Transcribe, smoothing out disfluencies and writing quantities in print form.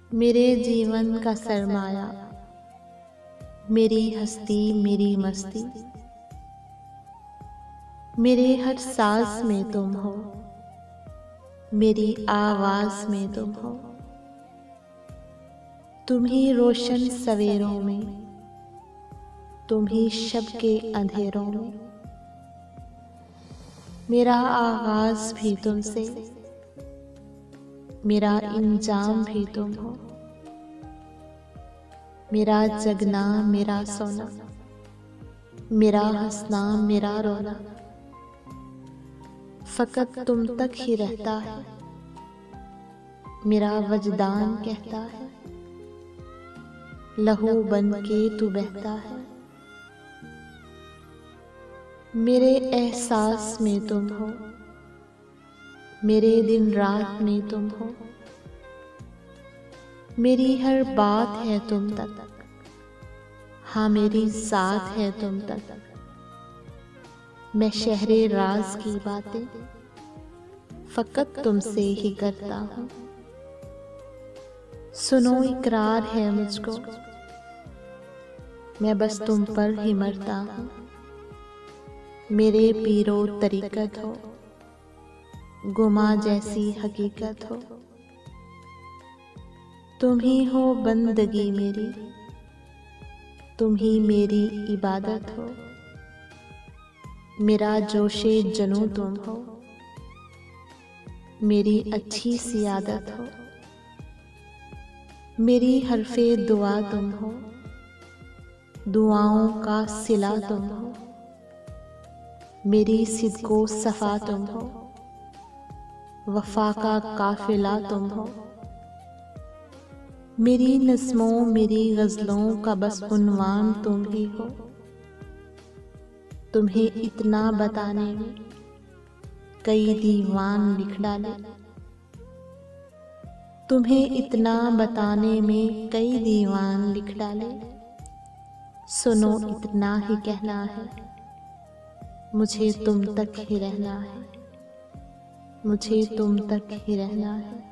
मेरे जीवन का सरमाया, मेरी हस्ती मेरी मस्ती, मेरे हर सांस में तुम हो, मेरी आवाज में तुम हो। तुम ही रोशन सवेरों में, तुम ही शब के अंधेरों में। मेरा आगाज भी तुमसे, मेरा इंजाम भी तुम हो। मेरा जगना मेरा सोना, मेरा हंसना मेरा रोना, फकत तुम तक ही रहता है। मेरा वजदान कहता है, लहू बन के तू बहता है। मेरे एहसास में तुम हो, मेरे दिन रात में तुम हो। मेरी हर बात है तुम तक, हाँ मेरी साथ है तुम तक। मैं शहरे राज की बातें फकत तुमसे ही करता हूँ। सुनो इकरार है मुझको, मैं बस तुम पर ही मरता हूँ। मेरे पीरो तरीकत हो, गुमा जैसी हकीकत हो। तुम ही हो बंदगी मेरी, तुम ही मेरी इबादत हो। मेरा जोशे जनू तुम हो, मेरी अच्छी सी आदत हो। मेरी हरफे दुआ तुम हो, दुआओं का सिला तुम हो। मेरी सिद्को सफा तुम हो, वफा का काफिला तुम हो। मेरी नज़्मों मेरी गज़लों का बस उन्वान तुम ही हो। तुम्हें इतना बताने में कई दीवान लिख डाले, तुम्हें इतना बताने में कई दीवान लिख डाले। सुनो इतना ही कहना है, मुझे तुम तक ही रहना है, मुझे तुम तक ही रहना है।